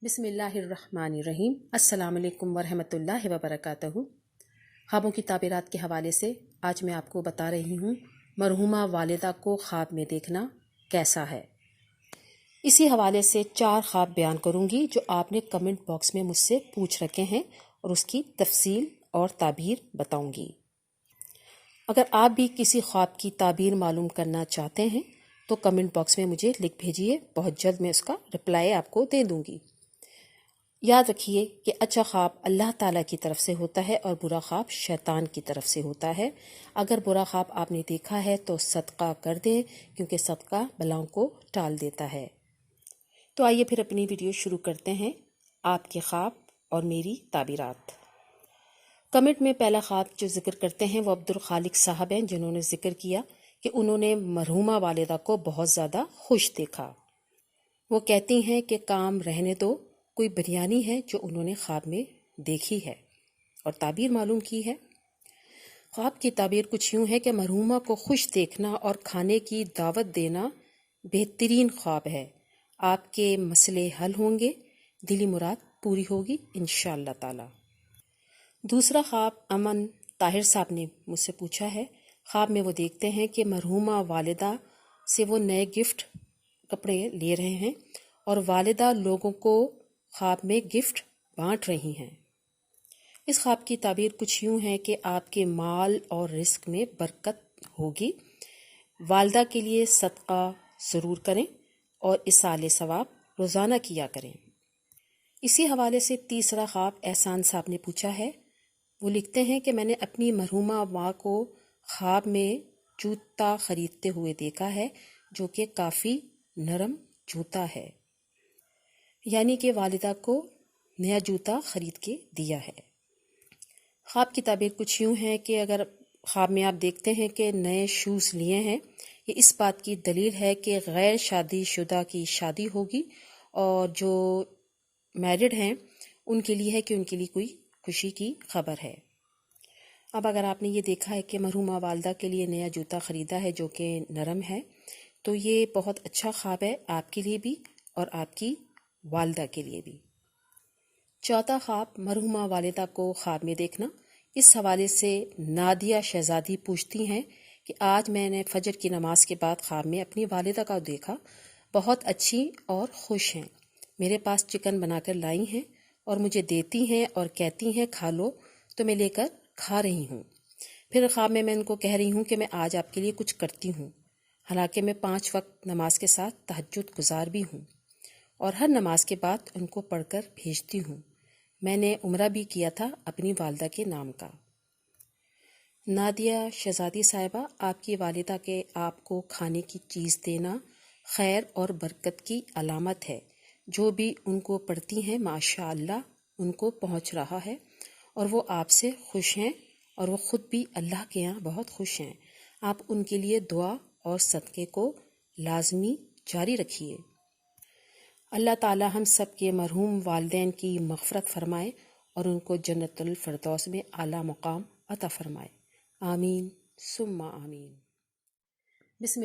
بسم اللہ الرحمن الرحیم۔ السلام علیکم ورحمۃ اللہ وبرکاتہ۔ خوابوں کی تعبیرات کے حوالے سے آج میں آپ کو بتا رہی ہوں مرحومہ والدہ کو خواب میں دیکھنا کیسا ہے۔ اسی حوالے سے 4 خواب بیان کروں گی جو آپ نے کمنٹ باکس میں مجھ سے پوچھ رکھے ہیں اور اس کی تفصیل اور تعبیر بتاؤں گی۔ اگر آپ بھی کسی خواب کی تعبیر معلوم کرنا چاہتے ہیں تو کمنٹ باکس میں مجھے لکھ بھیجیے، بہت جلد میں اس کا رپلائی آپ کو دے دوں گی۔ یاد رکھیے کہ اچھا خواب اللہ تعالیٰ کی طرف سے ہوتا ہے اور برا خواب شیطان کی طرف سے ہوتا ہے۔ اگر برا خواب آپ نے دیکھا ہے تو صدقہ کر دیں، کیونکہ صدقہ بلاؤں کو ٹال دیتا ہے۔ تو آئیے پھر اپنی ویڈیو شروع کرتے ہیں، آپ کے خواب اور میری تعبیرات۔ کمنٹ میں پہلا خواب جو ذکر کرتے ہیں وہ عبد الخالق صاحب ہیں، جنہوں نے ذکر کیا کہ انہوں نے مرحومہ والدہ کو بہت زیادہ خوش دیکھا۔ وہ کہتی ہیں کہ کام رہنے دو، کوئی بریانی ہے جو انہوں نے خواب میں دیکھی ہے اور تعبیر معلوم کی ہے۔ خواب کی تعبیر کچھ یوں ہے کہ مرحومہ کو خوش دیکھنا اور کھانے کی دعوت دینا بہترین خواب ہے۔ آپ کے مسئلے حل ہوں گے، دلی مراد پوری ہوگی انشاءاللہ تعالی۔ دوسرا خواب امن طاہر صاحب نے مجھ سے پوچھا ہے۔ خواب میں وہ دیکھتے ہیں کہ مرحومہ والدہ سے وہ نئے گفٹ کپڑے لے رہے ہیں اور والدہ لوگوں کو خواب میں گفٹ بانٹ رہی ہیں۔ اس خواب کی تعبیر کچھ یوں ہے کہ آپ کے مال اور رزق میں برکت ہوگی۔ والدہ کے لیے صدقہ ضرور کریں اور اصالِ ثواب روزانہ کیا کریں۔ اسی حوالے سے تیسرا خواب احسان صاحب نے پوچھا ہے۔ وہ لکھتے ہیں کہ میں نے اپنی مرحومہ ماں کو خواب میں جوتا خریدتے ہوئے دیکھا ہے، جو کہ کافی نرم جوتا ہے، یعنی کہ والدہ کو نیا جوتا خرید کے دیا ہے۔ خواب کی تعبیر کچھ یوں ہے کہ اگر خواب میں آپ دیکھتے ہیں کہ نئے شوز لیے ہیں، یہ اس بات کی دلیل ہے کہ غیر شادی شدہ کی شادی ہوگی، اور جو میرڈ ہیں ان کے لیے ہے کہ ان کے لیے کوئی خوشی کی خبر ہے۔ اب اگر آپ نے یہ دیکھا ہے کہ مرحومہ والدہ کے لیے نیا جوتا خریدا ہے جو کہ نرم ہے، تو یہ بہت اچھا خواب ہے آپ کے لیے بھی اور آپ کی والدہ کے لیے بھی۔ چوتھا خواب مرحومہ والدہ کو خواب میں دیکھنا۔ اس حوالے سے نادیہ شہزادی پوچھتی ہیں کہ آج میں نے فجر کی نماز کے بعد خواب میں اپنی والدہ کو دیکھا، بہت اچھی اور خوش ہیں، میرے پاس چکن بنا کر لائی ہیں اور مجھے دیتی ہیں اور کہتی ہیں کھا لو، تو میں لے کر کھا رہی ہوں۔ پھر خواب میں ان کو کہہ رہی ہوں کہ میں آج آپ کے لیے کچھ کرتی ہوں، حالانکہ میں 5 وقت نماز کے ساتھ تہجد گزار بھی ہوں اور ہر نماز کے بعد ان کو پڑھ کر بھیجتی ہوں۔ میں نے عمرہ بھی کیا تھا اپنی والدہ کے نام کا۔ نادیہ شہزادی صاحبہ، آپ کی والدہ کے آپ کو کھانے کی چیز دینا خیر اور برکت کی علامت ہے۔ جو بھی ان کو پڑھتی ہیں ماشاء اللہ ان کو پہنچ رہا ہے اور وہ آپ سے خوش ہیں اور وہ خود بھی اللہ کے یہاں بہت خوش ہیں۔ آپ ان کے لیے دعا اور صدقے کو لازمی جاری رکھیے۔ اللہ تعالی ہم سب کے مرحوم والدین کی مغفرت فرمائے اور ان کو جنت الفردوس میں اعلیٰ مقام عطا فرمائے، آمین ثم آمین۔ بسم